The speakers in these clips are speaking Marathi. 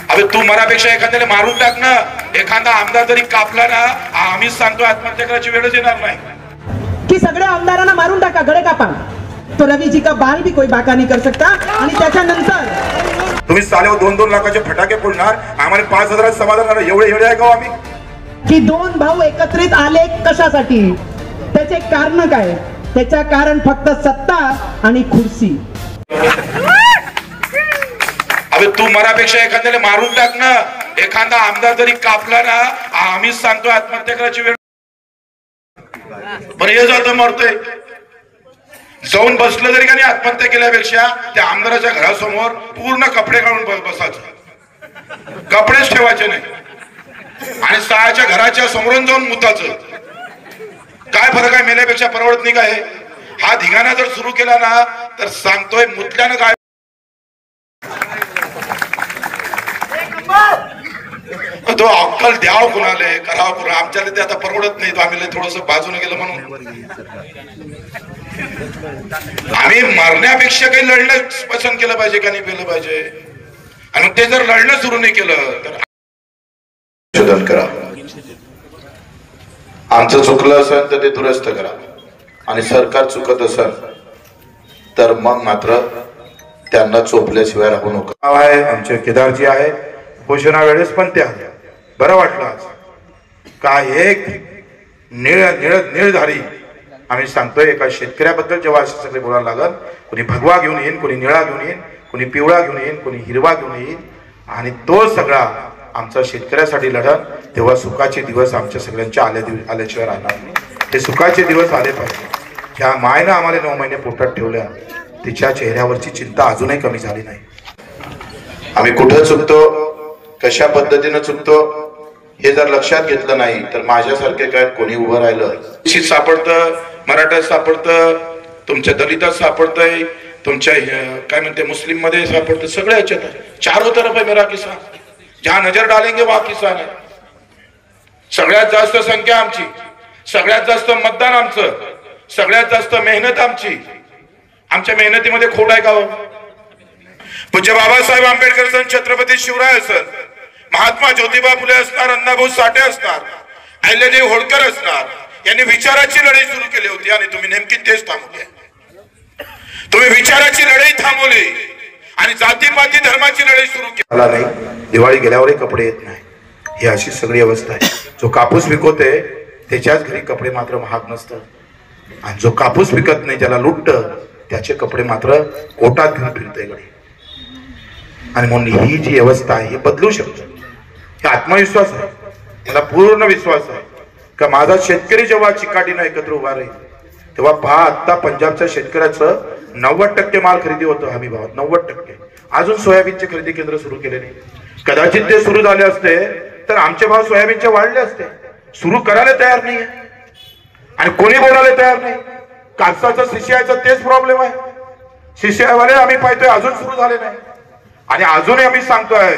अबे तू मरापेक्षा एखाद्याला मारून टाक ना, एखादा आमदार जरी कापला ना, आम्हीच सांगतो आत्महत्या करायची वेळच येणार नाही की सगळ्या आमदारांना मारून टाका, गळे कापा, तो रवि जी का बाल भी कोई बाका नहीं कर सकता। आणि त्याच्यानंतर तुम्ही साले 2-2 लाखाचे फटाके फोडणार, आम्हाला 5,000 समाधान करणार, एवढे आहे का आम्ही? की दोन भाऊ एकत्रित आले कशासाठी, त्याचे कारण काय? त्याचे कारण फक्त सत्ता आणि खुर्ची। अबे तू मरापेक्षा एखाद्याला मारून टाक ना, एखादा आमदार जरी कापला ना, आम्हीच सांगतो आत्महत्या करायची वेळ। पण हे जातं मरतोय, जाऊन बसलं जरी का नाही, आत्महत्या केल्यापेक्षा त्या आमदाराच्या घरासमोर पूर्ण कपडे काढून बसायचं, कपडेच ठेवायचे नाही, आणि सहाच्या घराच्या समोरून जाऊन मुताचं। काय फरक आहे? मेल्यापेक्षा परवडत नाही काय? हा धिंगाणा जर सुरू केला ना, तर सांगतोय मुतल्यानं काय तो अक्कल द्याव कुणाले, करावं कुणा, आमच्याला ते आता परवडत नाही, तो आम्ही थोडस बाजूने गेलं म्हणून आम्ही मरण्यापेक्षा काही लढणं पसंत केलं पाहिजे का नाही केलं पाहिजे। आणि ते जर लढणं सुरू नाही केलं तर शोधन करा, आमचं चुकलं असेल तर ते दुरुस्त करा, आणि सरकार चुकत असेल तर मग मात्र त्यांना चोपल्याशिवाय राहू नका। आहे आमचे केदारजी आहे, घोषणा वेळेस पण त्या बरं वाटलं आज काय एक निळधारी आम्ही सांगतोय एका शेतकऱ्याबद्दल जेव्हा असे सगळे बोलायला लागल, कोणी भगवा घेऊन येईन, कोणी निळा घेऊन येईन, कोणी पिवळा घेऊन येईन, कोणी हिरवा घेऊन येईन, आणि तो सगळा आमचा शेतकऱ्यासाठी लढत, तेव्हा सुखाचे दिवस आमच्या सगळ्यांच्या आल्याशिवाय राहणार नाही। ते सुखाचे दिवस आले पाहिजे। ह्या मायनं आम्हाला 9 महिने पोटात ठेवल्या, तिच्या चेहऱ्यावरची चिंता अजूनही कमी झाली नाही। आम्ही कुठं चुकतो, कशा पद्धतीनं चुकतो हे जर लक्षात घेतलं नाही तर माझ्यासारखे काय कोणी उभं राहिलं, निश्चित सापडतं, मराठ्यात सापडतं, तुमच्या दलितात सापडतंय, तुमच्या काय म्हणते मुस्लिम मध्ये सापडतं, सगळ्या ह्याच्यात चारों तरफ है मेरा किसान, जहां नजर डालेंगे वहां किसान है। सगळ्यात जास्त संख्या आमची, सगळ्यात जास्त मतदान आमचं, सगळ्यात जास्त मेहनत आमची। आमच्या मेहनतीमध्ये खोट आहे का हो? पूज्य बाबासाहेब आंबेडकर सण, छत्रपती शिवराय सण, महात्मा ज्योतिबा फुले असणार, अण्णाभाऊ साठे असणार, अहिल्यादेवी होळकर असणार, यांनी विचाराची लढाई सुरू केली होती, आणि तुम्ही नेमकी तेच थांबवली। तुम्ही विचाराची लढाई थांबवली आणि जातीपाती धर्माची लढाई सुरू केली नाही। दिवाळी गेल्यावरही कपडे येत नाही, ही अशी सगळी अवस्था आहे। जो कापूस विकवते त्याच्याच घरी कपडे मात्र महाग नसतात, आणि जो कापूस विकत नाही, ज्याला लुटत, त्याचे कपडे मात्र कोटात घेऊन फिरते घरी। आणि म्हणून ही जी अवस्था आहे ही बदलू शकते, हे आत्मविश्वास आहे, मला पूर्ण विश्वास आहे का माझा शेतकरी जेव्हा चिकाटीनं एकत्र उभा राहील, तेव्हा पहा आता पंजाबच्या शेतकऱ्याचं 90% माल खरेदी होतं हमी भावात, 90%। अजून सोयाबीनचे खरेदी केंद्र सुरू केले नाही, कदाचित ते सुरू झाले असते तर आमचे भाव सोयाबीनचे वाढले असते। सुरू करायला तयार नाही आणि कोणी बोलायला तयार नाही। कापसाचं शिष्याचं तेच प्रॉब्लेम आहे, शिष्यावाले आम्ही पाहतोय अजून सुरू झाले नाही, आणि अजूनही आम्ही सांगतोय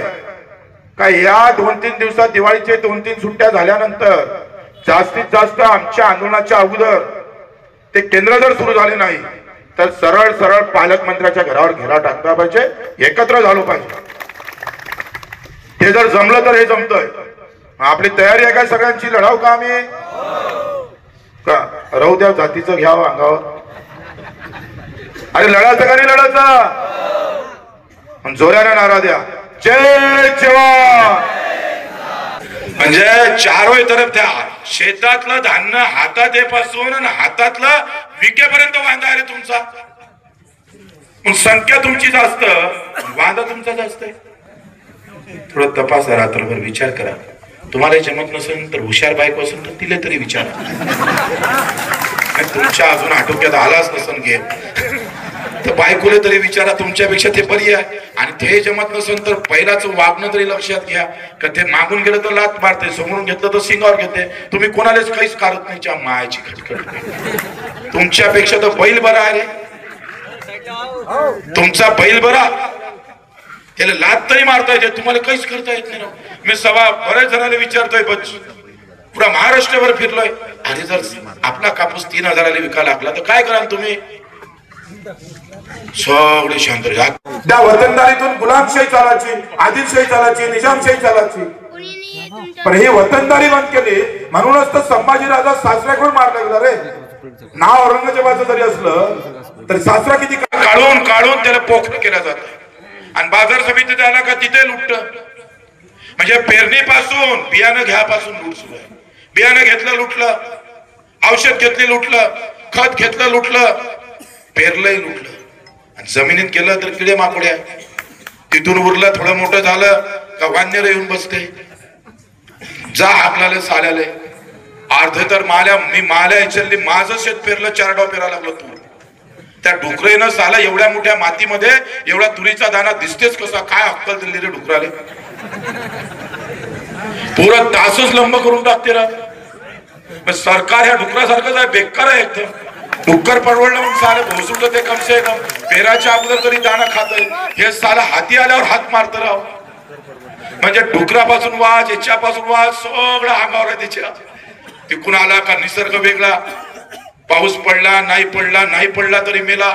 का या 2-3 दिवसात दिवाळीचे 2-3 सुट्ट्या झाल्यानंतर जास्तीत जास्त आमच्या आंदोलनाच्या अगोदर ते केंद्र जर सुरू झाले नाही तर सरळ सरळ पालकमंत्र्याच्या घरावर घेरा टाकला पाहिजे, एकत्र झालो पाहिजे। ते जर जमलं तर हे जमतंय, आपली तयारी आहे काय सगळ्यांची? लढाव का आम्ही का राहू द्या, जातीचं घ्यावं अंगावर, अरे लढायचं का नाही लढायचं? जोराने नारा द्या, जय जवान। म्हणजे चारोय तरफ त्या शेतातलं धान्य हातात येपासून आणि हातातलं विकेपर्यंत वांदा आहे तुमचा। संख्या तुमची जास्त, वांदा तुमचा जास्त आहे। थोडं तपासा, रात्रभर विचार करा। तुम्हाला जमत नसेल तर हुशार बायको असेल तर तिला तरी विचारा, तुमच्या अजून आटोक्यात आलाच नसेल घे तर बायकोले तरी विचारा, तुमच्यापेक्षा ते बरी आहे। आणि ते जमत नसेल तर पहिलाच वागणं तरी लक्षात घ्या का ते मागून गेलं तर लात मारते, समोरून घेतलं तर सिंगावर घेते, तुम्ही कोणालाच काहीच करत नाही। च्या मायाची खटखट, तुमच्यापेक्षा तर बैल बरा आहे, तुमचा बैल बरा, त्याला लात तरी मारता येते, तुम्हाला काहीच करता येत नाही। मी बऱ्याच जणांना विचारतोय, पुरा महाराष्ट्रभर फिरलोय, अरे जर आपला कापूस 3,000ला विकायला लागला तर काय कराल तुम्ही? सगळे शांत राहा. त्या वतनदारीतून गुलामशाही चालायची, आदिलशाही चालायची, निजामशाही चालायची. पण ही वतनदारी बंद केली म्हणूनच तर संभाजीराजा सासऱ्याकडून मारला गेला रे. नाव औरंगजेबाचं जरी असलं तर सासरा किती काढून काढून त्याला पोखर केलं जातं. आणि बाजार समितीत आला का तिथे लुटत. म्हणजे पेरणीपासून बियाणं घ्यापासून लूट सुरू आहे. बियाणं घेतलं लुटलं, औषध घेतले लुटलं, खत घेतलं लुटलं, पेरलंही लुटलं. आणि जमिनीत गेलं तर किडे माकोड्या. तिथून उरलं थोडं मोठं झालं का वानर येऊन बसते. जा हाकलाले साल्याले. अर्ध तर मी माल्या याच्यातली माझं शेत पेरलं, 4 डाव पेरायला लागलो तू. त्या डुकरेनं साला एवढ्या मोठ्या मातीमध्ये एवढा तुरीचा दाना दिसतेच कसा. काय अक्कल दिली रे डुकराले. पुरा तासच लंब करून टाकते रा. सरकार ह्या डुकरासारखंच आहे, बेकार आहे एकदम. डुक्कर परवडलं म्हणून साले भोसुटलं ते कमसे कम पेराच्या अगोदर तरी दाना खात. हे साला हाती आल्यावर हात मारत राव. म्हणजे डुकरापासून वाज, याच्यापासून वाज, सगळं अंगावर आहे त्याच्या. तिकून आला का निसर्ग वेगळा. पाऊस पडला नाही पडला, नाही पडला तरी मेला.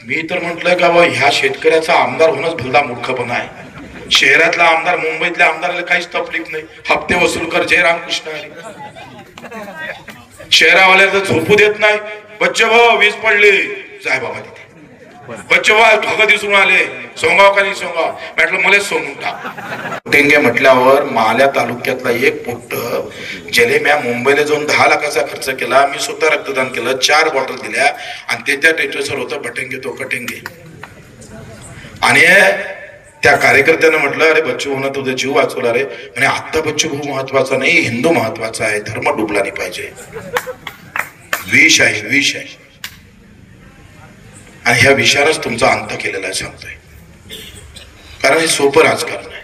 मी तर म्हंटलंय का बा ह्या शेतकऱ्याचा आमदार होणंच भलता मूर्खपणा आहे. शहरातला आमदार, मुंबईतल्या आमदाराला काहीच तकलीफ नाही. हप्ते वसूल कर, जय रामकृष्ण हरी. शहरावाल्याला तर झोपू देत नाही. बच्चे भाऊ वीज पडली, जाय बाबा तिथे. बच्चे भाऊ ढग दिसून आले, सोंगाव का नाही सोंगाव. म्हटलं मलाच सोंगून टाक. टेंगे म्हटल्यावर माल्या तालुक्यातला एक पोट्ट ज्याने म्या मुंबईला जाऊन 10 लाखाचा खर्च केला. मी स्वतः रक्तदान केलं, 4 बॉटल दिल्या. आणि ते त्या टेटसवर होतं भटेंगे तो कटेंगे. आणि त्या कार्यकर्त्यानं म्हटलं अरे बच्चू भाऊ तुझा जीव वाचवला रे. म्हणे आता बच्चू भाऊ महत्वाचा नाही, हिंदू महत्वाचा आहे. धर्म डुबला नाही पाहिजे. विष आहे, विष आहे. आणि ह्या विषयालाच तुमचा अंत केलेला आहे सांगतोय. कारण हे सोपं राजकारण आहे.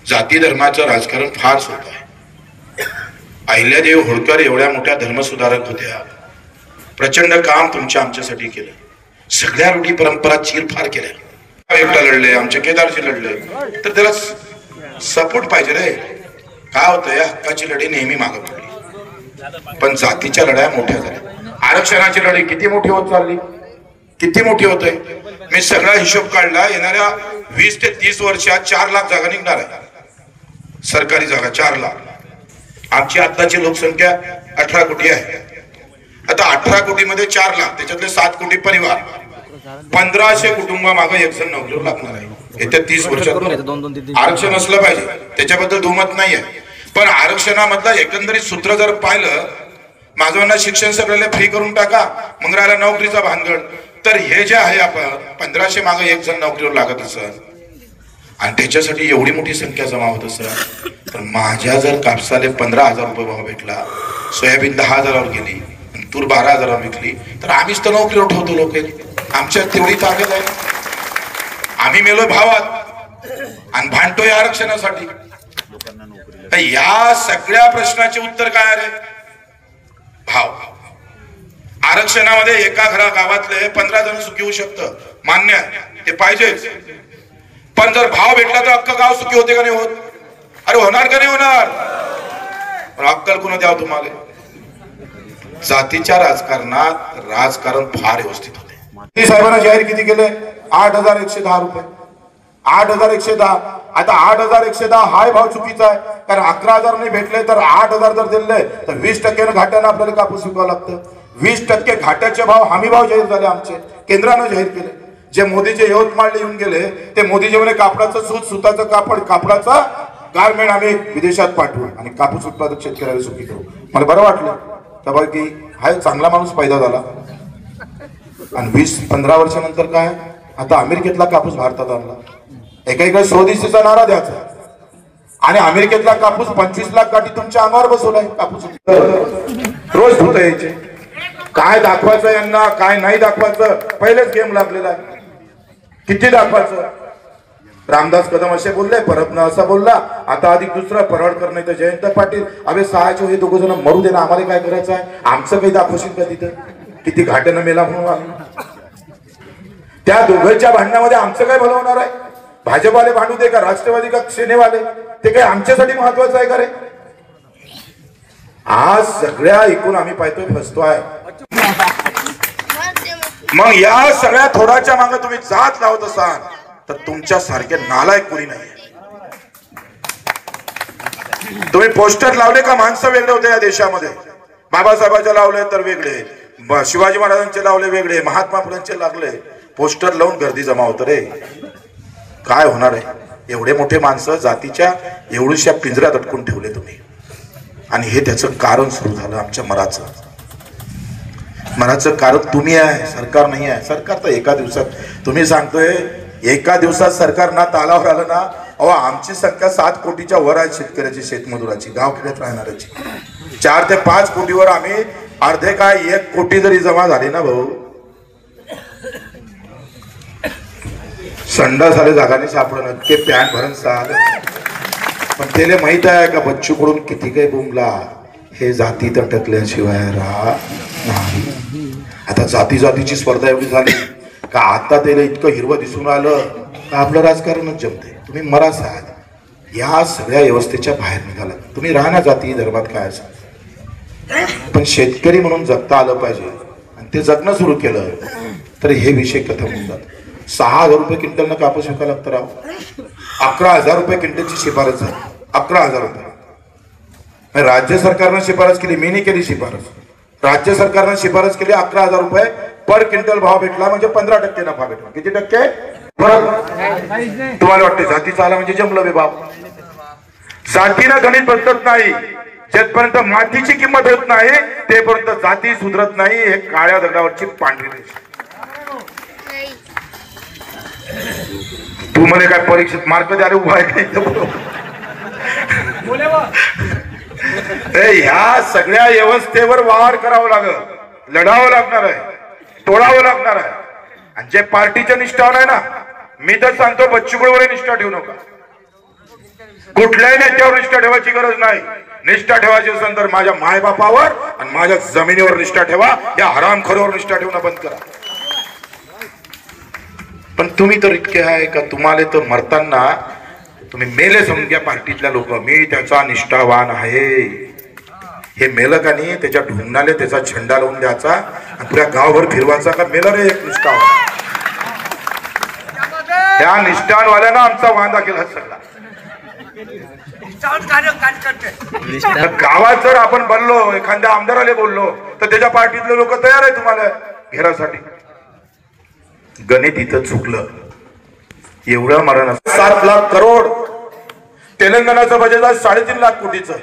जाती धर्माचं राजकारण फार सोपं आहे. अहिल्यादेवी होळकर एवढ्या मोठ्या धर्मसुधारक होत्या. प्रचंड काम तुमच्या आमच्यासाठी केलं. सगळ्या रूढी परंपरा चीरफार केल्या. एकटा लढले, आमचे केदारजी लढले, तर त्याला सपोर्ट पाहिजे रे. काय होतं या हक्काची लढाई नेहमी मागे पडली. पण जातीच्या लढाया मोठ्या झाल्या. आरक्षणाची लढाई किती मोठी होत चालली, किती मोठी होते. मी सगळा हिशोब काढला. येणाऱ्या 20 ते 30 वर्षात 4 लाख जागा निघणार आहे. सरकारी जागा 4 लाख. आमची आताची लोकसंख्या 18 कोटी आहे. आता 18 कोटीमध्ये 4 लाख, त्याच्यातले 7 कोटी परिवार, 1500 कुटुंब मागे एक जण नोकरीवर लागणार आहे येत्या 30 वर्षात. आरक्षण असलं पाहिजे, त्याच्याबद्दल दुमत नाही आहे. पण आरक्षणामधलं एकंदरीत सूत्र जर पाहिलं, माझं शिक्षण सगळ्याला फ्री करून टाका, मग राहिला नोकरीचा भानगड. तर हे जे आहे आपण 1500 मागे एक जण नोकरीवर लागत असत आणि त्याच्यासाठी एवढी मोठी संख्या जमा होत असत, तर माझ्या जर कापसाले 15,000 रुपये भाव भेटला, सोयाबीन 10,000वर गेली, तूर 12,000वर विकली, तर आम्हीच तर नोकरीवर ठेवतो. लोक आमच्यात तेवढी ताकद आहे. आम्ही मेलो भावात आणि भांडतोय आरक्षणासाठी. या सगळ्या प्रश्नाचे उत्तर काय आहे? भाव. आरक्षणामध्ये एका गावातले 15 जण सुखी होऊ शकतं, मान्य आहे, ते पाहिजेच. पण जर भाव भेटला तर अख्खं गाव सुखी होते का नाही होत? अरे होणार का नाही होणार? पण अक्कल कुणा द्यावं तुम्हाला? जातीच्या राजकारणात राजकारण फार व्यवस्थित होते. साहेबांना जाहीर किती केले? 8,110 रुपये. 8,110. आता 8,110 हाय भाव चुकीचा आहे. कारण 11,000 नाही भेटले तर 8,000 जर दिले तर 20% घाट्यानं आपल्याला कापूस विकावं लागतं. 20% घाट्याचे भाव, हमी भाव जाहीर झाले आमचे, केंद्रानं जाहीर केले. जे मोदीचे यवतमाळला येऊन गेले ते मोदीचे म्हणे कापडाचं सूत, सुताचं कापड, कापडाचा गारमेंट आम्ही विदेशात पाठवू आणि कापूस उत्पादक शेतकऱ्याला सुखी करू. मला बरं वाटलं तेव्हा की हा चांगला माणूस पैदा झाला. आणि 20-15 वर्षानंतर काय, आता अमेरिकेतला कापूस भारतात आणला. एकाकडे स्वदेशीचा नारा द्यायचा आणि अमेरिकेतला कापूस 25 लाख गाठी तुमच्या अंगावर बसवलाय. कापूस रोज धुता यायचे. काय दाखवायचं यांना, काय नाही दाखवायचं, पहिलेच गेम लागलेला आहे. किती दाखवायचं? रामदास कदम असे बोलले, परबना असा बोलला, आता अधिक दुसरा परवडकर नाही तर जयंत पाटील. अबे सहाचे हे 2 जण मरू दे ना, आम्हाला काय करायचं आहे? आमचं काही दाखवशील का तिथं? किती घाट्यानं मेला म्हणून. त्या दोघांच्या भांडणामध्ये आमचं काय भलं होणार आहे? भाजपवाले भांडू दे का राष्ट्रवादी का सेनेवाले, ते काय आमच्यासाठी महत्वाचं आहे का रे? आज सगळ्या ऐकून आम्ही पाहतोय फसतो आहे. मग या सगळ्या थोडाच्या मागे तुम्ही जात लावत असाल तर तुमच्या सारखे नालायक कोणी नाही. तुम्ही पोस्टर लावले का माणसं वेगळे होते या देशामध्ये. बाबासाहेबांचे लावले तर वेगळे, शिवाजी महाराजांचे लावले वेगळे, महात्मा फुलेंचे लागले. पोस्टर लावून गर्दी जमा होत रे. काय होणार आहे. एवढे मोठे माणसं जातीच्या एवढ्याशा पिंजऱ्यात अटकून ठेवले तुम्ही. आणि हे त्याचं कारण सुरू झालं आमच्या मराचं कारण तुम्ही आहे, सरकार नाही आहे. सरकार तर एका दिवसात, तुम्ही सांगतोय एका दिवसात सरकार ना तालावर आलं ना. अहो आमची संख्या 7 कोटीच्या वर आहे शेतकऱ्याची, शेतमजुराची, गावखेड्यात राहणाऱ्याची. 4 ते 5 कोटीवर आम्ही अर्धे काय 1 कोटी जरी जमा झाली ना भाऊ, संडा झाले जागाने सापडणं के पॅन भरण साल. पण त्याला माहित आहे का बच्चू कडून किती काही बोंबला, हे जातीत अटकल्याशिवाय नाही. आता जातीची स्पर्धा एवढी झाली का आता त्याला इतकं हिरवं दिसून आलं का आपलं राजकारणच जमते. तुम्ही मराठा आहात, या सगळ्या व्यवस्थेच्या बाहेर निघाला. तुम्ही राहण्या जाती धर्मात काय असं, पण शेतकरी म्हणून जगता आलं पाहिजे. आणि ते जगणं सुरू केलं तर हे विषय खतम होऊन जात. 6,000 रुपये क्विंटलनं कापूस विकायला लागतं राव. 11,000 रुपये क्विंटलची शिफारस झाली. 11,000 रुपये राज्य सरकारनं शिफारस केली, मी नाही केली शिफारस. राज्य सरकारनं शिफारस केली 11,000 रुपये पर क्विंटल भाव भेटला म्हणजे 15% नफा भेटला. किती टक्के. तुम्हाला वाटते जातीचा आला म्हणजे जमलं भाव. जातीनं गणित बदलत नाही. जेपर्यंत मातीची किंमत होत नाही तेपर्यंत जाती सुधरत नाही. हे काळ्या दगडावरची पांढरी रेषा. तू म्हणे काय परीक्षेत मार्क द्यायला उभा आहे ह्या सगळ्या व्यवस्थेवर वार करावं लागत, लढावं लागणार आहे, तोडावं लागणार आहे. आणि जे पार्टीच्या निष्ठावर आहे ना, मी तर सांगतो बच्चू कडूवर निष्ठा ठेवू नका. कुठल्याही नेत्यावर निष्ठा ठेवायची गरज नाही. निष्ठा ठेवायची असेल तर माझ्या मायबापावर आणि माझ्या जमिनीवर निष्ठा ठेवा. या हरामखोरावर निष्ठा ठेवणं बंद करा. पण तुम्ही तर इतके आहे का तुम्हाला तर मरताना तुम्ही मेले समजून घ्या पार्टीतल्या लोक. मी त्याचा निष्ठावान आहे. हे मेलं का नाही त्याच्या ढुंगणाले त्याचा झेंडा लावून द्यायचा आणि पुऱ्या गावभर फिरवायचा का मेलं रे एक निष्ठावान. त्या निष्ठावाल्यानं आमचा वांदा केला सगळा. गावात जर आपण बोललो, एखाद्या आमदाराला बोललो तर त्याच्या पार्टीतले लोक तयार आहे तुम्हाला घेरासाठी. गणित इथं चुकलं. एवढं मरण 7 लाख करोड. तेलंगणाचं बजेट आहे 3.5 लाख कोटीचं.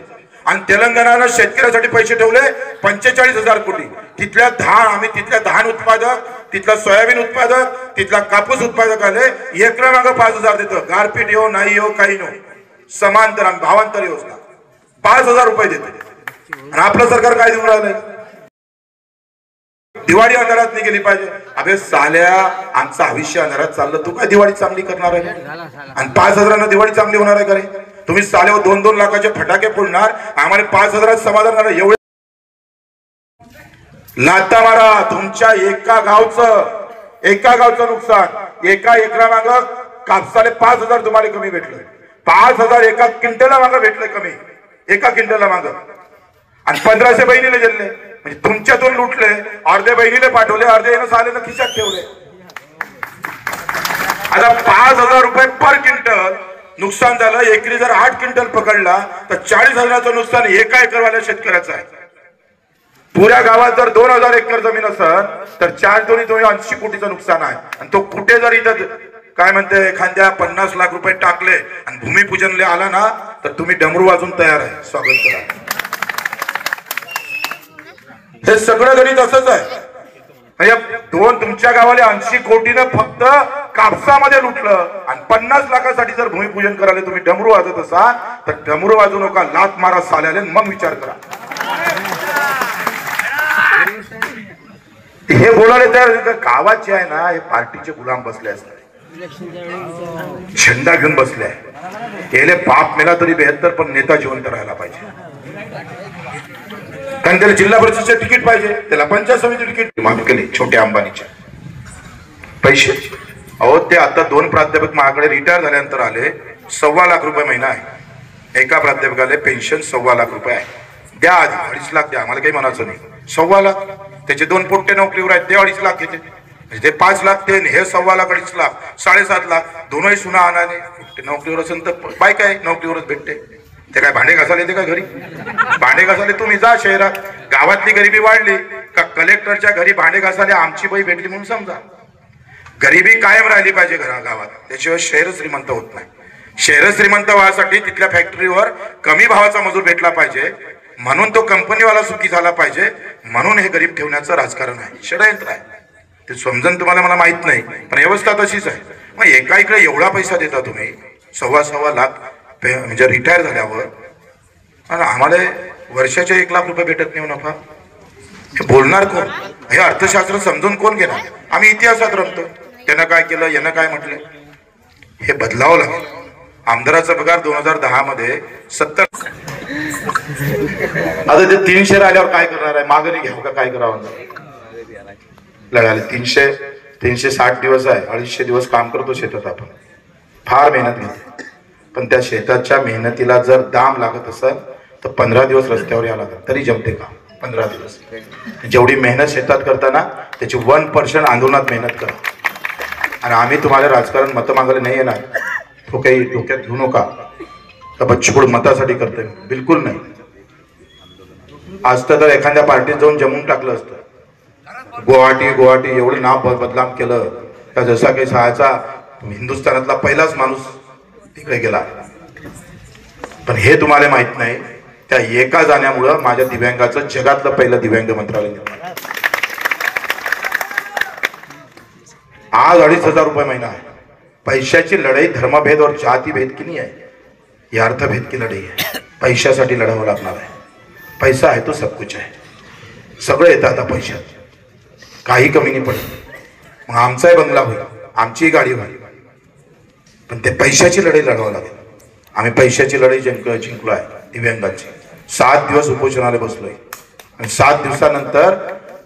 आणि तेलंगणानं शेतकऱ्यासाठी पैसे ठेवले 45,000 कोटी. तिथल्या धान उत्पादक, तिथला सोयाबीन उत्पादक, तिथला कापूस उत्पादक आले एकरा मागं 5,000 देतो. गारपीट येऊ नाही येऊ काही नो, समांतर आणि भावांतर योजना 5,000 रुपये देते. आणि आपलं सरकार काय देऊन राहिलंय. दिवाळी अंधारात नाही गेली पाहिजे. अबे साल्या, आमचं आयुष्य अंधारात चाललं, तू काय दिवाळी चांगली करणार आहे. आणि 5,000 दिवाळी चांगली होणार आहे का रे. तुम्ही साल्यावर 2-2 लाखाचे फटाके फोडणार, आम्हाला 5,000 समाधान करणार. एवढे लाता मारा. तुमच्या एका गावचं नुकसान. एका एकरा माग कापसाले 5,000 तुम्हाला कमी भेटलं. 5,000 एका क्विंटलला मागं भेटलं कमी, एका क्विंटलला मागं. आणि 1,500 बहिणीला दिले. म्हणजे तुमच्यातून लुटले. अर्धे बहिणीला पाठवले, अर्धे येणं सालेनं खिशात ठेवले. आता 5,000 रुपये पर क्विंटल नुकसान झालं. एकरी जर 8 क्विंटल पकडला तर 40,000चं नुकसान एका एकरवाल्या शेतकऱ्याचं आहे. पुऱ्या गावात जर 2,000 एकर जमीन असेल तर 4-2 80 कोटीचं नुकसान आहे. आणि तो कुठे जर इथं काय म्हणते एखाद्या 50 लाख रुपये टाकले आणि भूमिपूजनले आला ना तर तुम्ही डमरू वाजून तयार आहे, स्वागत करा. हे सगळं गणित असंच आहे. तुमच्या गावाला 80 कोटीनं फक्त कापसामध्ये लुटलं आणि 50 लाखासाठी जर भूमिपूजन करायला तुम्ही डमरू वाजत असाल तर डमरू वाजू नका, लात मारा साल्याले, मग विचार करा. हे बोलायला तर गावात जे आहे ना, हे पार्टीचे गुलाम बसले असतात, झेंडा घेऊन बसले आहे. याले बाप मेला तरी 72, पण नेता जिवंत राहायला पाहिजे. कारण त्याला जिल्हा परिषदेचे तिकीट पाहिजे, त्याला पंचायत समिती तिकीट माफ केले. छोट्या अंबानीचे पैसे. अहो ते आता 2 प्राध्यापक माझ्याकडे रिटायर झाल्यानंतर आले. 1.25 लाख रुपये महिना आहे. एका प्राध्यापकाला पेन्शन 1.25 लाख रुपये आहे. द्या आधी 2.5 लाख द्या, मला काही म्हणायचं नाही. 1.25 लाख. त्याचे 2 पोट्टे नोकरीवर आहेत, ते 2.5 लाख घेते. म्हणजे ते 5 लाख ते हे 1.25 लाख 2.5 लाख 7.5 लाख दोनही सुना आणाने. नोकरीवर असेल तर बायका आहे नोकरीवरच भेटते. ते काय भांडे घासायला येते का घरी? भांडे घासायला तुम्ही जा शहरात. गावातली गरिबी वाढली का कलेक्टरच्या घरी भांडे घासायला आमची बाई भेटली म्हणून समजा. गरिबी कायम राहिली पाहिजे गावात, त्याशिवाय शहर श्रीमंत होत नाही. शहर श्रीमंत व्हायसाठी तिथल्या फॅक्टरीवर कमी भावाचा मजूर भेटला पाहिजे, म्हणून तो कंपनीवाला सुखी झाला पाहिजे, म्हणून हे गरीब ठेवण्याचं राजकारण आहे, षडयंत्र आहे. ते समजून तुम्हाला मला माहित नाही, पण व्यवस्था तशीच आहे. मग एका इकडे एवढा पैसा देता तुम्ही 1.25 लाख म्हणजे रिटायर झाल्यावर, आणि आम्हाला वर्षाचे 1 लाख रुपये भेटत नाही नफा. हे बोलणार कोण? हे अर्थशास्त्र समजून कोण घेणार? आम्ही इतिहासात रमतो, त्यानं काय केलं यानं काय म्हटलं. हे बदलावं लागेल. आमदाराचा पगार 2010 मध्ये 70. आता ते 300 आल्यावर काय करणार आहे? मागणी घ्यावं का काय करावं? लढायला 360 दिवस आहे, 250 दिवस काम करतो शेतात. आपण फार मेहनत घेतो, पण त्या शेताच्या मेहनतीला जर दाम लागत असेल तर 15 दिवस रस्त्यावर यावं लागत, तरी जमते का? 15 दिवस. जेवढी मेहनत शेतात करताना त्याची 1% आंदोलनात मेहनत करा. आणि आम्ही तुम्हाला राजकारण मतं मागायला नाही येणार, तो काही डोक्यात घेऊ नका का बच्चूकडून मतासाठी करतोय, बिलकुल नाही. आज तर एखाद्या पार्टीत जाऊन जमून टाकलं असतं. गुवाहाटी एवढं नाव बदनाम केलं का जसा काही सहायचा हिंदुस्थानातला पहिलाच माणूस तिकडे गेला. पण हे तुम्हाला माहित नाही, त्या एका जाण्यामुळं माझ्या दिव्यांगाचं जगातलं पहिलं दिव्यांग मंत्रालय निर्माण. आज 2,500 रुपये महिना आहे. पैशाची लढाई धर्मभेद और जातीभेद की नाही आहे, ही अर्थभेद की लढाई आहे. पैशासाठी लढावं लागणार आहे. पैसा आहे तो सब कुछ आहे. सगळं येतं आता पैशात, काही कमी नाही पडत. मग आमचाही बंगला होईल, आमचीही गाडी होईल, पण ते पैशाची लढाई लढावं लागेल. आम्ही पैशाची लढाई जिंकलो आहे दिव्यांगांची. 7 दिवस उपोषणाला बसलोय, आणि 7 दिवसानंतर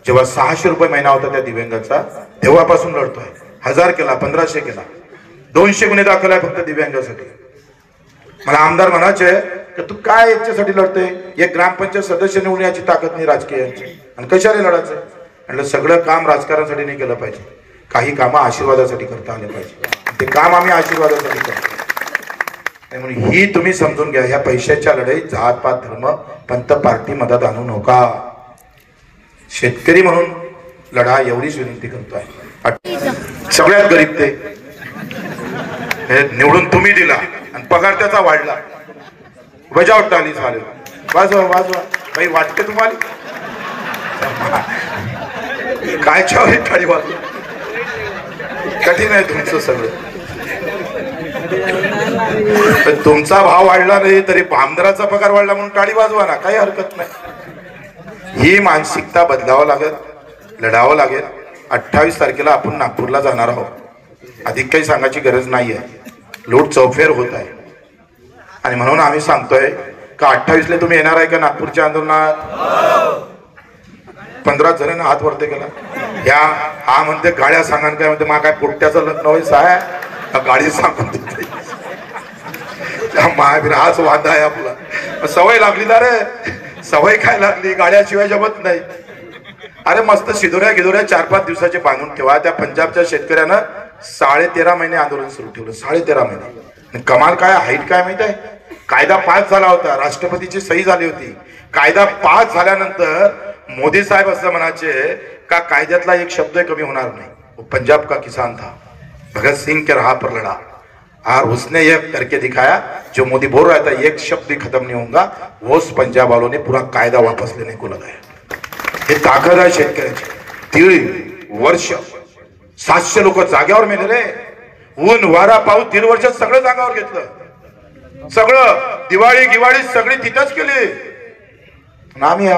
जेव्हा 600 रुपये महिना होता त्या दिव्यांगाचा, तेव्हापासून लढतोय. 1000 केला, 1500 केला, 200 गुन्हे दाखल आहे फक्त दिव्यांगासाठी. मला आमदार म्हणायचे की तू काय याच्यासाठी लढतोय? एक ग्रामपंचायत सदस्य निवडून याची ताकद नाही राजकीयांची, आणि कशाला लढायचं? म्हटलं सगळं काम राजकारणासाठी नाही केलं पाहिजे, काही कामं आशीर्वादासाठी करता आले पाहिजे. ते काम आम्ही आशीर्वादासाठी करतो. म्हणून ही तुम्ही समजून घ्या, ह्या पैशाच्या लढाई जात पात धर्म पंत पार्टी मदत आणू नका. शेतकरी म्हणून लढा, एवढीच विनंती करतोय. सगळ्यात गरीब ते निवडून तुम्ही दिला आणि पगार त्याचा वाढला, बजावट आली झाले. वाजवा काही वाटते तुम्हाला? काय चावली टाळी वाजवा, कठीण आहे तुमचं सगळं. तुमचा भाव वाढला नाही तरी आमदाराचा पगार वाढला म्हणून टाळी वाजवा ना, काही हरकत नाही. ही मानसिकता बदलावं लागेल, लढावं लागेल. 28 तारखेला आपण नागपूरला जाणार आहोत. अधिक काही सांगायची गरज नाहीये, लूट चौफेर होत आहे. आणि म्हणून आम्ही सांगतोय का 28ला तुम्ही येणार आहे का नागपूरच्या आंदोलनात? 15 जणांना हात वरते केला. या हा म्हणते गाड्या सांगा, काय म्हणते मा काय पोट्ट्याचं लग्न होईल साय का गाडी सांगून देते. महावीर हाच वादा आहे आपला. सवय लागली ना रे, सवय काय लागली, गाड्याशिवाय जमत नाही. अरे मस्त शिदोऱ्या गिदोऱ्या 4-5 दिवसाचे बांधून ठेवा. त्या पंजाबच्या शेतकऱ्यानं 13.5 महिने आंदोलन सुरू ठेवलं, 13.5 महिने. कमाल काय, हाईट काय माहित आहे? कायदा पास झाला होता, राष्ट्रपतीची सही झाली होती. कायदा पास झाल्यानंतर मोदी साहेब असं म्हणायचे का कायद्यातला एक शब्द कमी होणार नाही. वो पंजाब का किसान था, भगत सिंह के राह पर लढा, और उसने ये करके दिखाया जो मोदी बोल रहा था एक शब्द भी खत्म नहीं होगा. वो पंजाब वालों ने पूरा कायदा वापस लेने को लगाया. हे ताकद आहे शेतकऱ्याची. 3 वर्ष 700 लोक जाग्यावर मेले रे. ऊन वारा पाऊस 3 वर्षात सगळं जागावर घेतलं. सगळं दिवाळी सगळी तिथंच केली. आम्ही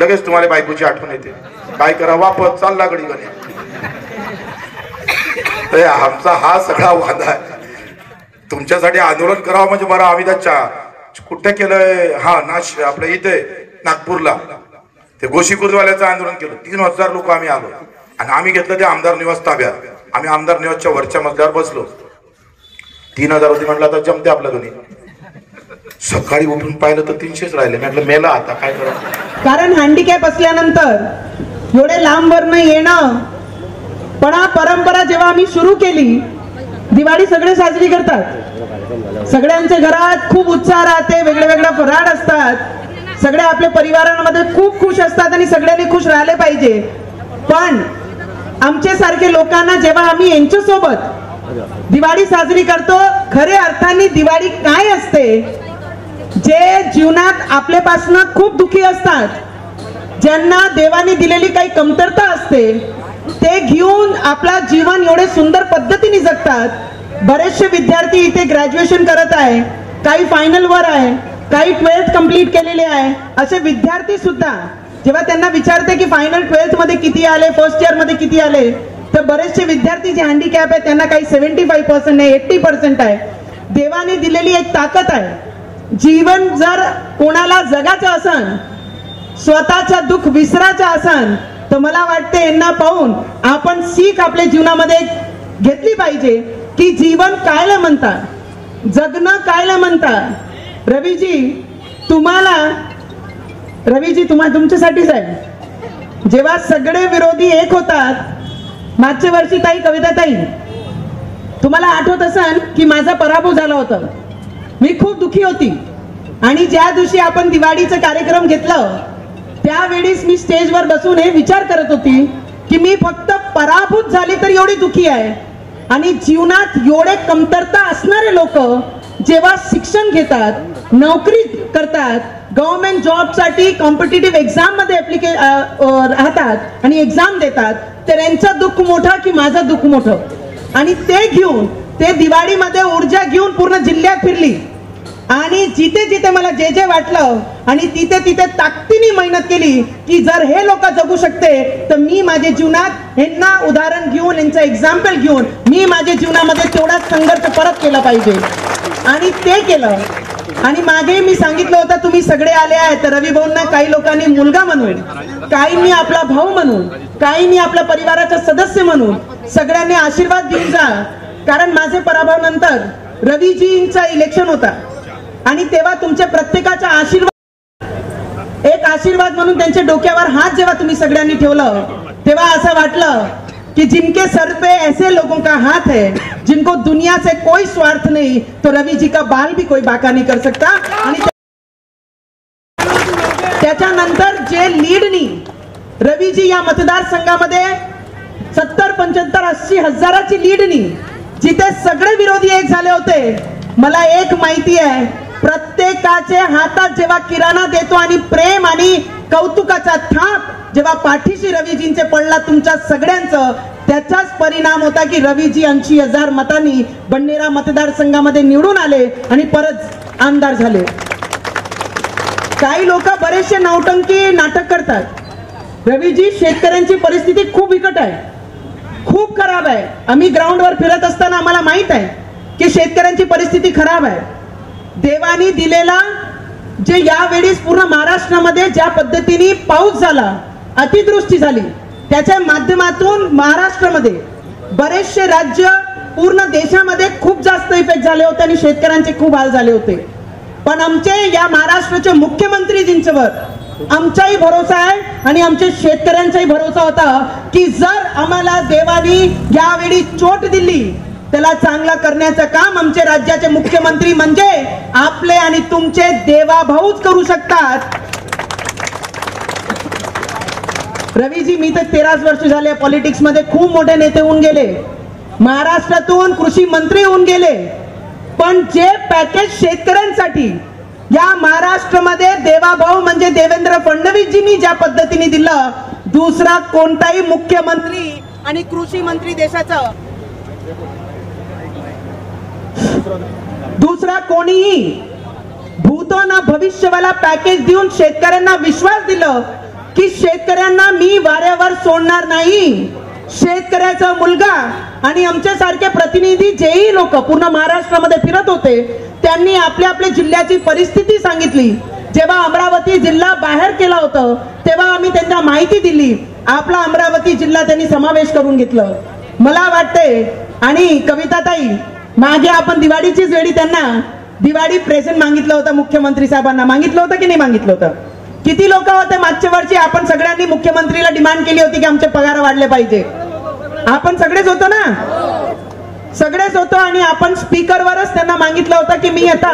लगेच तुम्हाला बायकोची आठवण येते, काय करा वापस चालला गडी गणे. आमचा हा सगळा वादा आहे. तुमच्यासाठी आंदोलन करावं म्हणजे बरं. आम्ही त्याच्या कुठे केलंय? हा आपल्या इथे नागपूरला ते गोशीखुर्दवाल्याचं आंदोलन केलं. 3000 लोक आम्ही आलो आणि आम्ही घेतलं ते आमदार निवास ताब्यात. आम्ही आमदार निवासच्या वरच्या मजल्यावर बसलो. 3000 होती म्हटलं आता जमते आपल्या दोन्ही. सकाळी उठून पाहिलं तर 300च राहिले. म्हटलं मेला आता काय करावं. कारण हँडिकॅप असल्यानंतर एवढे लांबवरनं येणं पण हा परंपरा जेव्हा आम्ही सुरू केली, दिवाळी सगळे साजरी करतात, सगळ्यांच्या घरात खूप उत्साह राहते, वेगळे वेगळे फराळ असतात, सगळे आपल्या परिवारांमध्ये खूप खुश असतात आणि सगळ्यांनी खुश राहिले पाहिजे. पण आमच्या सारखे लोकांना जेव्हा आम्ही यांच्यासोबत दिवाळी साजरी करतो, खऱ्या अर्थाने दिवाळी काय असते, जे जीवनात आपल्यापासून खूप दुःखी असतात, ज्यांना देवाने दिलेली काही कमतरता असते, ते घेऊन आपला जीवन एवढे सुंदर पद्धतीने जगतात. बरेचसे विद्यार्थी इथे ग्रॅज्युएशन करत आहे, काही फायनल वर आहे, काही 12th कंप्लीट केलेले आहे. असे विद्यार्थी सुद्धा जेव्हा त्यांना विचारते की फायनल 12th मध्ये किती आले, फर्स्ट इयर मध्ये किती आले, तर बरेचसे विद्यार्थी जे हँडिकॅप आहे त्यांना काही 75% आहे, 80% आहे. देवाने दिलेली एक ताकद आहे. जीवन जर कोणाला जगाचं असन, स्वतःचा दुःख विसरायचं असन, तर मला वाटते यांना पाहून आपण सीख आपल्या जीवनामध्ये घेतली पाहिजे की जीवन कायला म्हणतात, जगणं कायला म्हणतात. रवीजी तुमच्यासाठीच आहे. जेव्हा सगळे विरोधी एक होतात, मागच्या वर्षी कविता ताई तुम्हाला आठवत असेल की माझा पराभव झाला होता, मी खूप दुःखी होती. आणि ज्या दिवशी आपण दिवाळीचा कार्यक्रम घेतलं, त्यावेळीच मी स्टेजवर बसून हे विचार करत होती की मी फक्त पराभूत झाली तर एवढी दुःखी आहे, आणि जीवनात एवढे कमतरता असणारे लोक जेव्हा शिक्षण घेतात, नोकरी करतात, गव्हर्नमेंट जॉब साठी कॉम्पिटिटिव्ह एक्झाम मध्ये राहतात आणि एक्झाम देतात, तर यांचं दुःख मोठं की माझं दुःख मोठं. आणि ते घेऊन ते दिवाळीमध्ये ऊर्जा घेऊन पूर्ण जिल्ह्यात फिरली, आणि जिथे जिथे मला जे जे वाटलं आणि तिथे तिथे ताकदीने मेहनत केली की जर हे लोक जगू शकते, तर मी माझ्या जीवनात यांना उदाहरण घेऊन, यांचं एक्झाम्पल घेऊन मी माझ्या जीवनामध्ये तेवढाच संघर्ष परत केला पाहिजे. आणि ते केलं. आणि मागे मी सांगितलं होतं तुम्ही सगळे आले आहेत, तर रवी भाऊंना काही लोकांनी मुलगा म्हणून, काहींनी आपला भाऊ म्हणून, काहींनी आपल्या परिवाराचा सदस्य म्हणून सगळ्यांनी आशीर्वाद देऊन जा. कारण माझे पराभवानंतर रवीजींचा इलेक्शन होता, आणि तेव्हा तुमच्या प्रत्येकाचा आशीर्वाद, एक आशीर्वाद म्हणून त्यांच्या डोक्यावर हात जेव्हा तुम्ही सगळ्यांनी ठेवलं, तेव्हा असं वाटलं कि जिनके सर पे ऐसे लोगों का हाथ है जिनको दुनिया से कोई स्वार्थ नहीं, तो रवि जी का बाल भी कोई बाका नहीं कर सकता. आणि त्याच्यानंतर जे लीडनी रवीजी या मतदारसंघामध्ये 70, 75, 80 हजाराची लीडनी, जिथे सगळे विरोधी एक झाले होते, मला एक माहिती आहे, प्रत्येकाचे हातात जेव्हा किराणा देतो आणि प्रेम आणि कौतुकाचा थाप जेव्हा पाठीशी रवीजींचे पडला तुमच्या सगळ्यांचं, त्याचाच परिणाम होता की रवीजी 80,000 मतांनी बन्नेरा मतदारसंघामध्ये निवडून आले आणि परत आमदार झाले. काही लोक बरेचसे नौटंकी नाटक करतात. रवीजी, शेतकऱ्यांची परिस्थिती खूप बिकट आहे, खूप खराब आहे. आम्ही ग्राउंडवर फिरत असताना आम्हाला माहित आहे की शेतकऱ्यांची परिस्थिती खराब आहे. देवानी दिलेला जे यावेळेस पूर्ण महाराष्ट्रामध्ये ज्या पद्धतीने पाऊस झाला, अतिवृष्टी झाली, त्याच्या माध्यमातून महाराष्ट्रामध्ये बरेचसे राज्य, पूर्ण देशामध्ये खूप जास्त इफेक्ट झाले होते आणि शेतकऱ्यांचे खूप हाल झाले होते. पण आमचे या महाराष्ट्राचे मुख्यमंत्रीजींच्यावर आमचाही भरोसा आहे आणि आमच्या शेतकऱ्यांचाही भरोसा होता की जर आम्हाला देवानी यावेळी चोट दिली, त्याला चांगला करण्याचं काम आमचे राज्याचे मुख्यमंत्री म्हणजे आपले आणि तुमचे देवाभाऊच करू शकतात. रवीजी, मी तर 13 वर्ष झाले पॉलिटिक्स मध्ये, खूप मोठे नेते होऊन गेले, महाराष्ट्रातून कृषी मंत्री होऊन गेले, पण जे पॅकेज शेतकऱ्यांसाठी या महाराष्ट्रामध्ये देवाभाऊ म्हणजे देवेंद्र फडणवीसजींनी ज्या पद्धतीने दिलं, दुसरा कोणताही मुख्यमंत्री आणि कृषी मंत्री देशाचा दुसरा कोणीही भूतो ना भविष्यवाला पॅकेज देऊन शेतकऱ्यांना विश्वास दिलं की शेतकऱ्यांना मी वाऱ्यावर सोडणार नाही. शेतकऱ्याचा मुलगा आणि आमच्यासारखे प्रतिनिधी जेही लोक पूर्ण महाराष्ट्रामध्ये फिरत होते, त्यांनी आपल्या आपल्या जिल्ह्याची परिस्थिती सांगितली. जेव्हा अमरावती जिल्हा बाहेर केला होता, तेव्हा आम्ही त्यांना माहिती दिली. आपला अमरावती जिल्हा त्यांनी समावेश करून घेतलं. मला वाटते, आणि कविताताई, मागे आपण दिवाळीचीच वेळी त्यांना दिवाळी प्रेझेंट मागितलं होतं, मुख्यमंत्री साहेबांना मागितलं होतं की नाही मागितलं होतं? किती लोक होते मागच्या वर्षी? आपण सगळ्यांनी मुख्यमंत्रीला डिमांड केली होती की आमचे पगार वाढले पाहिजे. आपण सगळेच होतो ना, सगळेच होतो. आणि आपण स्पीकरवरच त्यांना मागितलं होतं की मी आता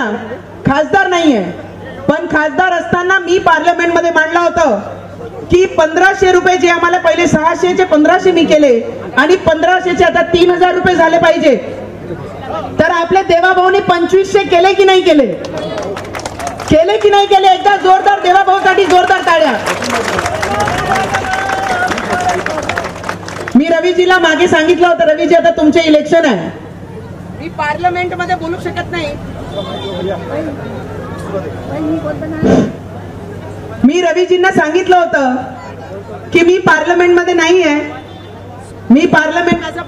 खासदार नाहीये, पण खासदार असताना मी पार्लमेंटमध्ये मांडलं होतं की 1500 रुपये जे आम्हाला पहिले 600 चे 1500 मी केले आणि 1500 चे आता 3000 रुपये झाले पाहिजे. तर आपल्या देवाभाऊनी 2500 केले की नाही केले? केले की नाही केले? एकदा जोरदार देवाभाऊसाठी जोरदार टाळ्या. मी रवीजीला मागे सांगितलं होतं, रवीजी आता तुमचे इलेक्शन आहे, मी पार्लमेंट मध्ये बोलू शकत नाही. मी रवीजींना सांगितलं होतं की मी पार्लमेंट मध्ये नाही आहे, मी पार्लमेंट माझा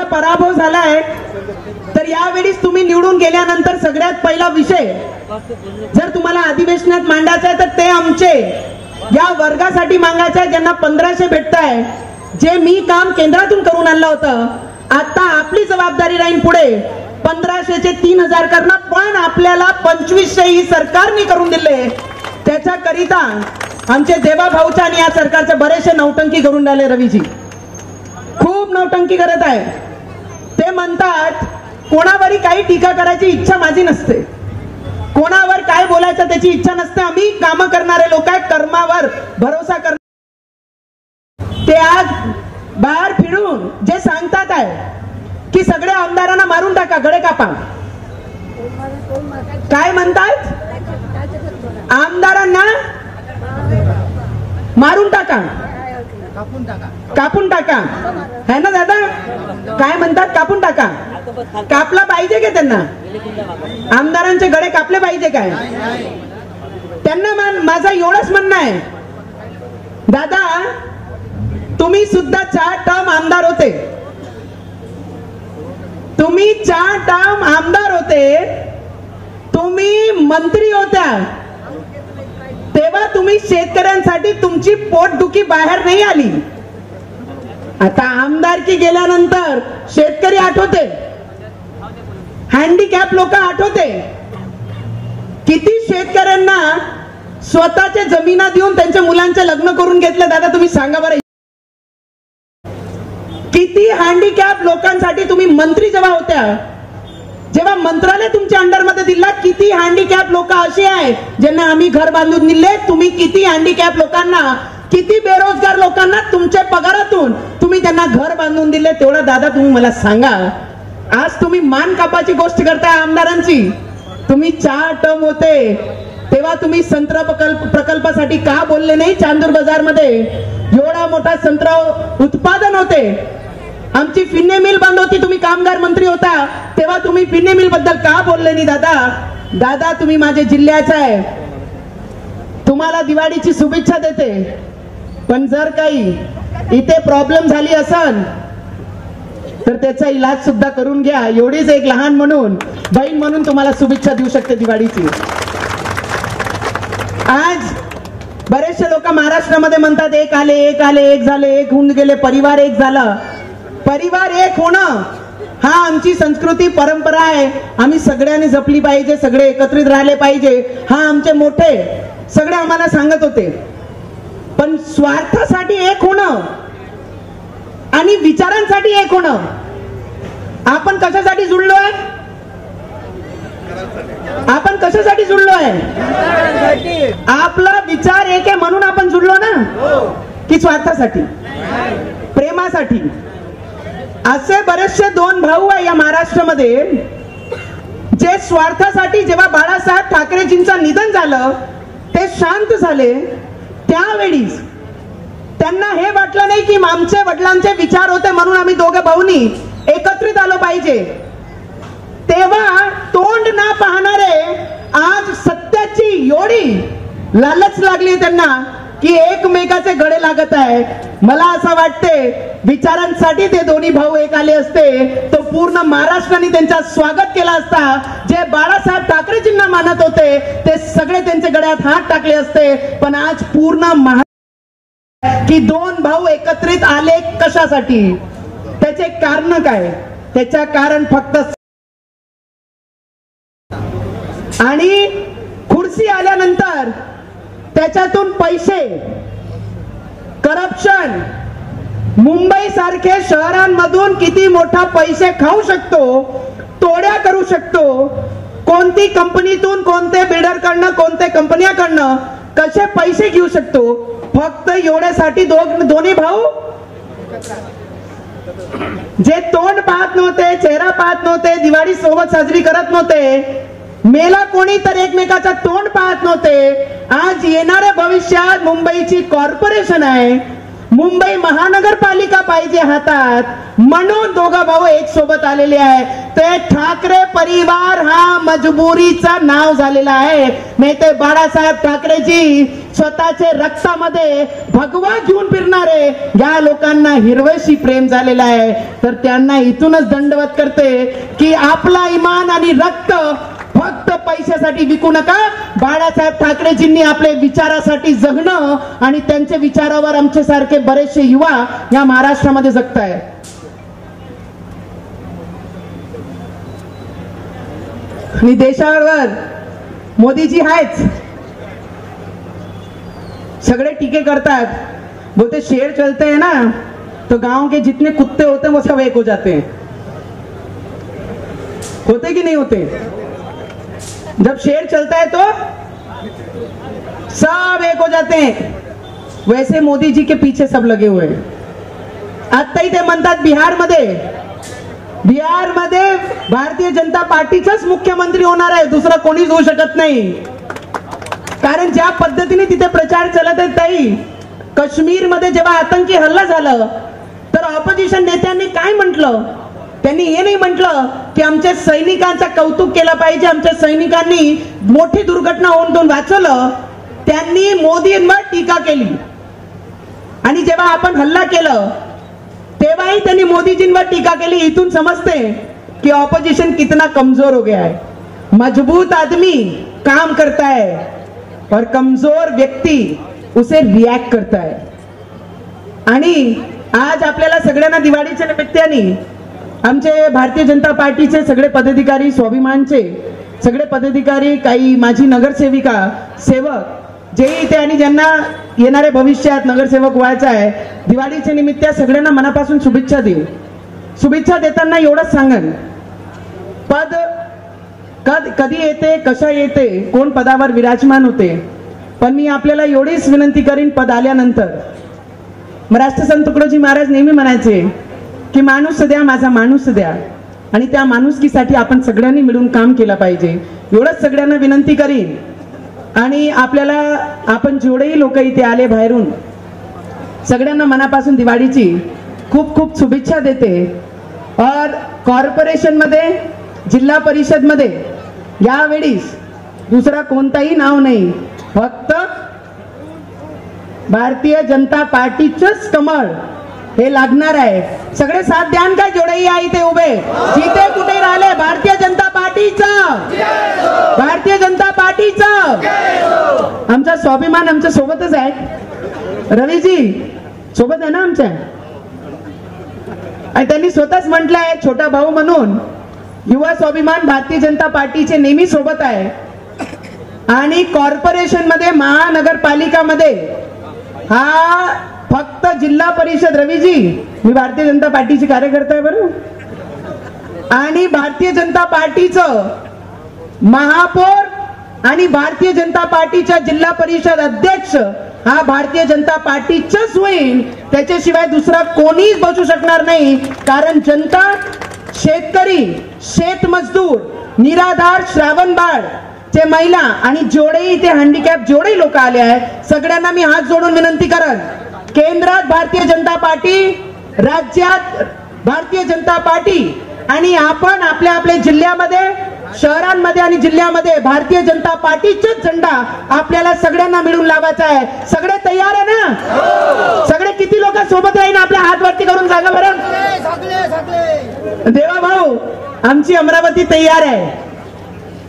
पराभव झालाय. तर यावेळीच तुम्ही निवडून गेल्यानंतर सगळ्यात पहिला विषय जर तुम्हाला अधिवेशनात मांडायचा आहे तर ते आमचे या वर्गासाठी मागायचं आहे ज्यांना 1500 भेटताय, जे मी काम केंद्रातून करून आणलं होतं. आता आपली जबाबदारी राहील पुढे 1500 चे 3000 करणं, पण आपल्याला 2500 ही सरकारने करून दिले. त्याच्याकरिता आमचे देवाभाऊच्या आणि या सरकारचे बरेचसे नौटंकी करून राहिले. रवीजी खूप नौटंकी करत आहे. ते म्हणतात कोणावरही काही टीका करायची इच्छा माझी नसते, कोणावर काय बोलायचं त्याची इच्छा नसते. आम्ही काम करणारे लोक आहे, कर्मावर भरोसा कर. ते आज बाहेर फिरून जे सांगतात आहे की सगळ्या आमदारांना मारून टाका, गळे कापा. काय म्हणतात? आमदारांना मारून टाका, कापून टाका, है ना दादा? काय म्हणतात? कापून टाका. कापला पाहिजे का त्यांना? आमदारांचे गळे कापले पाहिजे काय? त्यांना माझा एवढंच म्हणणं आहे, दादा तुम्ही सुद्धा 4 टर्म आमदार होते, तुम्ही 4 टर्म आमदार होते, तुम्ही मंत्री होत्या, तेव्हा तुम्ही शेतकऱ्यांसाठी तुमची पोटदुखी बाहेर नाही आली. आता आमदारकी गेल्यानंतर शेतकरी आठवते, हँडिकॅप लोक आठवते. किती शेतकऱ्यांना स्वतःच्या जमिना देऊन त्यांच्या मुलांचे लग्न करून घेतले दादा, तुम्ही सांगा बरं. किती हँडिकॅप लोकांसाठी तुम्ही मंत्री जेव्हा होत्या, जेव्हा मंत्रालय तुमच्या अंडर मध्ये दिला, किती हँडिकॅप लोक असे आहे ज्यांना आम्ही घर बांधून दिले. तुम्ही किती हँडिकॅप लोकांना, किती बेरोजगार लोकांना तुमच्या पगारातून तुम्ही त्यांना घर बांधून दिले, तेवढं दादा तुम्ही मला सांगा. आज तुम्ही मान कापाची गोष्ट करताय आमदारांची. तुम्ही 4 टर्म होते तेव्हा तुम्ही संत्रा प्रकल्पासाठी का बोलले नाही? चांदूर बाजार मध्ये एवढा मोठा संत्रा उत्पादन होते, आमची फिन्ने मिल बंद होती, तुम्ही कामगार मंत्री होता तेव्हा तुम्ही फिन्ने मिल बद्दल का बोलले नाही दादा? दादा तुम्ही माझे जिल्ह्याचा आहे, तुम्हाला दिवाळीची शुभेच्छा देते. पण जर काही इथे प्रॉब्लेम झाली असेल तर त्याचा इलाज सुद्धा करून घ्या. एवढीच एक लहान म्हणून, बहीण म्हणून तुम्हाला शुभेच्छा देऊ शकते दिवाळीची. आज बरेचसे लोक महाराष्ट्रामध्ये म्हणतात एक आले, एक आले, एक झाले, एक होऊन गेले, परिवार एक झाला. परिवार एक होणं हा आमची संस्कृती परंपरा आहे, आम्ही सगळ्यांनी जपली पाहिजे, सगळे एकत्रित राहिले पाहिजे, हा आमचे मोठे सगळे आम्हाला सांगत होते. पण स्वार्थासाठी एक होणं आणि विचारांसाठी एक होणं, आपण कशासाठी जुळलोय? आपण कशासाठी जुळलोय? आपला विचार एक आहे म्हणून आपण जुळलो ना, की स्वार्थासाठी, प्रेमासाठी? असे बरेचसे 2 भाऊ आहे या महाराष्ट्रामध्ये जे स्वार्थासाठी, जेव्हा बाळासाहेब ठाकरेजींचं निधन झालं ते शांत झाले, त्यावेळी त्यांना हे वाटलं नाही की आमचे वडिलांचे विचार होते म्हणून आम्ही दोघे भाऊनी एकत्रित आलो पाहिजे. तेव्हा तोंड ना पाहणारे आज सत्याची एवढी लालच लागली त्यांना की एकमेकाचे गळे लागत आहे. मला असं वाटते विचारांसाठी ते दोन्ही भाऊ एक आले असते तर पूर्ण महाराष्ट्राने त्यांचा स्वागत केला असता. जे बाळासाहेब ठाकरेजींना मानत होते ते सगळे त्यांच्या गळ्यात हात टाकले असते. पण आज पूर्ण की 2 भाऊ एकत्रित आले कशासाठी? त्याचे कारण काय? त्याच्या कारण फक्त आणि खुर्ची आल्यानंतर त्याच्यातून पैसे, करप्शन, मुंबई सारखे शहरांमधून किती मोठा पैसे खाऊ शकतो, तोड्या करू शकतो, कोणती कंपनीतून कोणते बिल्डरकडनं कोणत्या कंपन्याकडनं कसे पैसे घेऊ शकतो, फक्त एवढ्यासाठी दोन्ही भाऊ जे तोंड पाहत नव्हते, चेहरा पाहत नव्हते, दिवाळी सोबत साजरी करत नव्हते, मेला कोणी तर एकमेकाचा तोंड पाहत नव्हते, आज येणाऱ्या भविष्यात मुंबईची कॉर्पोरेशन आहे, मुंबई महानगरपालिका पाहिजे हातात, म्हणून दोघं भाऊ एक सोबत आलेले आहे. ते ठाकरे परिवार हा मजबुरीचा नाव झालेला आहे. नाही ते बाळासाहेब ठाकरेजी स्वतःचे रक्तामध्ये भगवा घेऊन फिरणारे या लोकांना हिरवशी प्रेम झालेला आहे. तर त्यांना इथूनच दंडवत करते की आपला इमान आणि रक्त फक्त पैशासाठी विकू नका. बाळासाहेब ठाकरेजींनी आपले विचारासाठी जगणं आणि त्यांच्या विचारावर आमचे सारखे बरेचसे युवा या महाराष्ट्रामध्ये जगताय. आणि देशावर मोदीजी आहेच, सगळे टीके करतात, बोलते शेर चलते हैं ना तो गांव के जितने कुत्ते होते हैं वो सब एक हो जाते हैं. होते कि नहीं होते? जब शेर चलता है तो सब एक हो जाते हैं. वैसे मोदी जी के पीछे सब लगे हुए हैं. आताही ते म्हणतात बिहारमध्ये भारतीय जनता पार्टीचाच मुख्यमंत्री होणार आहे, दुसरा कोणीच होऊ शकत नाही. कारण ज्या पद्धतीने तिथे प्रचार चालत आहे ताई, काश्मीरमध्ये जेव्हा आतंकी हल्ला झाला तर ऑपोजिशन नेत्यांनी काय म्हटलं? त्यांनी हे नाही म्हटलं की आमच्या सैनिकांचं कौतुक केलं पाहिजे, आमच्या सैनिकांनी मोठी दुर्घटना होऊन वाचवलं. त्यांनी मोदींवर टीका केली. आणि जेव्हा आपण हल्ला केलं तेव्हाही त्यांनी मोदीजींवर टीका केली. इथून समजते कि ऑपोजिशन कितना कमजोर हो गया है. मजबूत आदमी काम करता है और कमजोर व्यक्ति उसे रिएक्ट करता है. आणि आज आपल्याला सगळ्यांना दिवाळीच्या निमित्ताने आमचे भारतीय जनता पार्टीचे सगळे पदाधिकारी, स्वाभिमानचे सगळे पदाधिकारी, काही माझी नगरसेविका सेवक जे इथे आणि ज्यांना येणाऱ्या भविष्यात नगरसेवक व्हायचा आहे, दिवाळीच्या निमित्त सगळ्यांना मनापासून शुभेच्छा देऊ. शुभेच्छा देताना एवढंच सांगन, पद कधी येते, कशा येते, कोण पदावर विराजमान होते, पण मी आपल्याला एवढीच विनंती करीन, पद आल्यानंतर राष्ट्रसंत तुकडोजी महाराज नेहमी म्हणायचे की माणूस द्या, माझा माणूस द्या, आणि त्या माणुसकीसाठी आपण सगळ्यांनी मिळून काम केलं पाहिजे. एवढंच सगळ्यांना विनंती करीन. आणि आपल्याला आपण जेवढेही लोक इथे आले बाहेरून सगळ्यांना मनापासून दिवाळीची खूप खूप शुभेच्छा देते. और कॉर्पोरेशन मध्ये, जिल्हा परिषद मध्ये यावेळी दुसरा कोणताही नाव नाही, फक्त भारतीय जनता पार्टीचंच कमळ हे लागणार आहे. सगळे साथ द्यान का? जेवढेही आहे इथे उभे, जिथे कुठे राहिले, भारतीय जनता पार्टीचं, भारतीय जनता पार्टीचं. आमचा स्वाभिमान आमच्या सोबतच आहे, रवीजी सोबत आहे ना आमच्या. आणि त्यांनी स्वतःच म्हटलंय छोटा भाऊ म्हणून, युवा स्वाभिमान भारतीय जनता पार्टीचे नेहमी सोबत आहे. आणि कॉर्पोरेशन मध्ये, महानगरपालिका मध्ये हा फक्त जिल्हा परिषद, रवीजी मी भारतीय जनता पार्टीची कार्यकर्ता आहे बरं, आणि भारतीय जनता पार्टीचं महापौर आणि भारतीय जनता पार्टीच्या जिल्हा परिषद अध्यक्ष हा भारतीय जनता पार्टीचाच होईल, त्याच्याशिवाय दुसरा कोणीच बसू शकणार नाही. कारण जनता, शेतकरी, शेतमजदूर, निराधार, श्रावणबाळ चे महिला आणि जेवढेही ते हँडिकॅप जेवढेही लोक आले आहेत सगळ्यांना मी हात जोडून विनंती करन, केंद्रात भारतीय जनता पार्टी, राज्यात भारतीय जनता पार्टी, आणि आपण आपल्या आपल्या जिल्ह्यामध्ये, शहरांमध्ये आणि जिल्ह्यामध्ये भारतीय जनता पार्टीचाच झेंडा आपल्याला सगळ्यांना मिळून लावायचा आहे. सगळे तयार आहे ना? सगळे किती लोक सोबत राहील? आपल्या हात वरती करून सांगा बरं. देवा भाऊ, आमची अमरावती तयार आहे.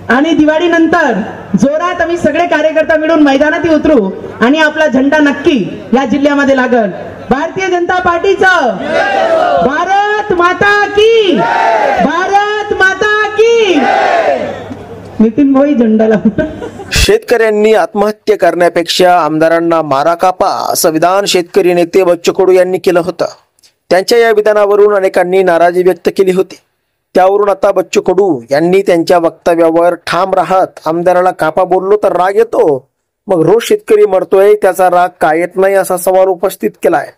आणि दिवाळी नंतर जोरात आम्ही सगळे कार्यकर्ता मिळून मैदानात उतरू आणि आपला झेंडा नक्की या जिल्ह्यामध्ये लागल. भारतीय जनता पार्टीचं भारत माता की, भारत माता की. नितीन भाई झेंडा लावतो. शेतकऱ्यांनी आत्महत्या करण्यापेक्षा आमदारांना मारा कापा असं विधान शेतकरी नेते बच्चू कडू यांनी केलं होतं. त्यांच्या या विधानावरून अनेकांनी नाराजी व्यक्त केली होती। त्यावरून आता बच्चू कडू यांनी त्यांच्या वक्तव्यावर ठाम राहत आमदाराला कापा बोललो तर राग येतो, मग रोज शेतकरी मरतोय त्याचा राग का येत नाही असा सवाल उपस्थित केलाय।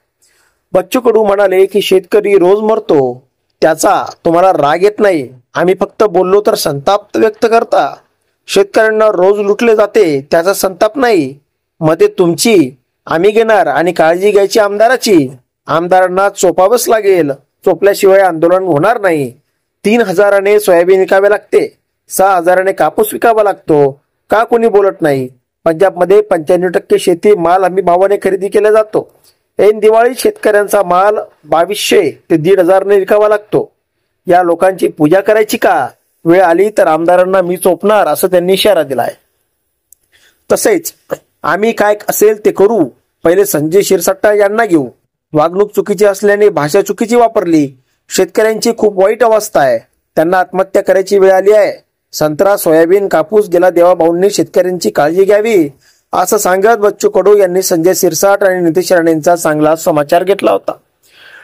बच्चू कडू म्हणाले की शेतकरी रोज मरतो त्याचा तुम्हाला राग येत नाही, आम्ही फक्त बोललो तर संताप व्यक्त करता। शेतकऱ्यांना रोज लुटले जाते त्याचा संताप नाही, मध्ये तुमची आम्ही घेणार आणि काळजी घ्यायची आमदाराची। आमदारांना चोपावंच लागेल, चोपल्याशिवाय आंदोलन होणार नाही। 3,000ने सोयाबीन विकावे लागते, 6,000ने कापूस विकावा लागतो, का कोणी बोलत नाही? पंजाबमध्ये 95% शेती माल हमी भावाने खरेदी केला जातो। ऐन दिवाळीत शेतकऱ्यांचा माल 2,200 ते 1,500ने विकावा लागतो। या लोकांची पूजा करायची का? वेळ आली तर आमदारांना मी चोपणार असं त्यांनी इशारा दिलाय। तसेच आम्ही काय असेल ते करू, पहिले संजय शिरसाट यांना घेऊ, वागणूक चुकीची असल्याने भाषा चुकीची वापरली, शेतकऱ्यांची खूप वाईट अवस्था आहे, त्यांना आत्महत्या करायची वेळ आली आहे। संत्रा सोयाबीन कापूस गेला देवाभाऊंनी शेतकऱ्यांची काळजी घ्यावी असं सांगत बच्चू कडू यांनी संजय शिरसाट आणि नितेश राणेंचा चांगला समाचार घेतला होता।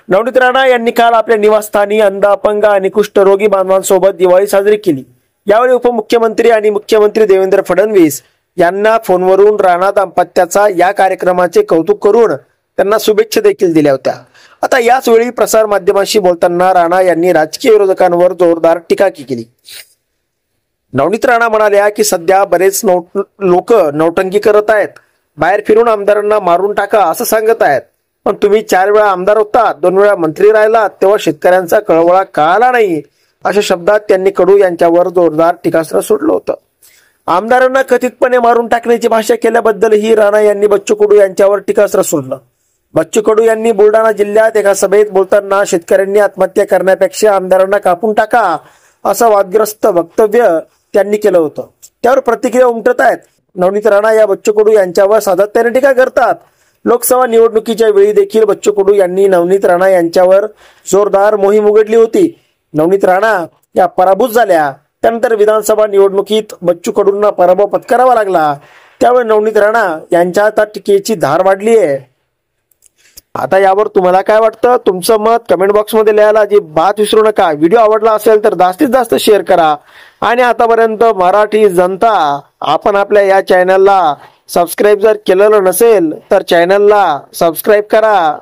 नवनीत राणा यांनी काल आपल्या निवासस्थानी अंध अपंग आणि कुष्ठरोगी बांधवांसोबत दिवाळी साजरी केली। यावेळी उपमुख्यमंत्री आणि मुख्यमंत्री देवेंद्र फडणवीस यांना फोनवरून राणा दाम्पत्याचा या कार्यक्रमाचे कौतुक करून त्यांना शुभेच्छा देखील दिल्या होत्या। आता याच वेळी प्रसार माध्यमांशी बोलताना राणा यांनी राजकीय विरोधकांवर जोरदार टीका केली। नवनीत राणा म्हणाल्या की सध्या बरेच लोक नौटंकी करत आहेत, बाहेर फिरून आमदारांना मारून टाका असं सांगत आहेत, पण तुम्ही 4 वेळा आमदार होता, 2 वेळा मंत्री राहिलात, तेव्हा शेतकऱ्यांचा कळवळा का आला नाही अशा शब्दात त्यांनी कडू यांच्यावर जोरदार टीकास्त्र सोडलं होतं। आमदारांना कथितपणे मारून टाकण्याची भाषा केल्याबद्दलही राणा यांनी बच्चू कडू यांच्यावर टीकास्त्र सोडलं। बच्चू कडू यांनी बुलढाणा जिल्ह्यात एका सभेत बोलताना शेतकऱ्यांनी आत्महत्या करण्यापेक्षा आमदारांना कापून टाका असं वादग्रस्त वक्तव्य त्यांनी केलं होतं। त्यावर प्रतिक्रिया उमटत आहेत। नवनीत राणा या बच्चू कडू यांच्यावर सातत्याने टीका करतात। लोकसभा निवडणुकीच्या वेळी देखील बच्चू कडू यांनी नवनीत राणा यांच्यावर जोरदार मोहीम उघडली होती। नवनीत राणा या पराभूत झाल्या, त्यानंतर विधानसभा निवडणुकीत बच्चू कडूंना पराभव पत्करावा लागला, त्यावेळी नवनीत राणा यांच्या आता टीकेची धार वाढली आहे। आता यावर तुम्हाला काय वाटतं? तुमचं मत कमेंट बॉक्स मध्ये लिहायला अजिबात विसरू नका। व्हिडिओ आवडला असेल तर जास्तीत जास्त शेअर करा आणि आतापर्यंत मराठी जनता आपण आपल्या या चॅनलला सबस्क्राईब जर केलेलं नसेल तर चॅनलला सबस्क्राईब करा।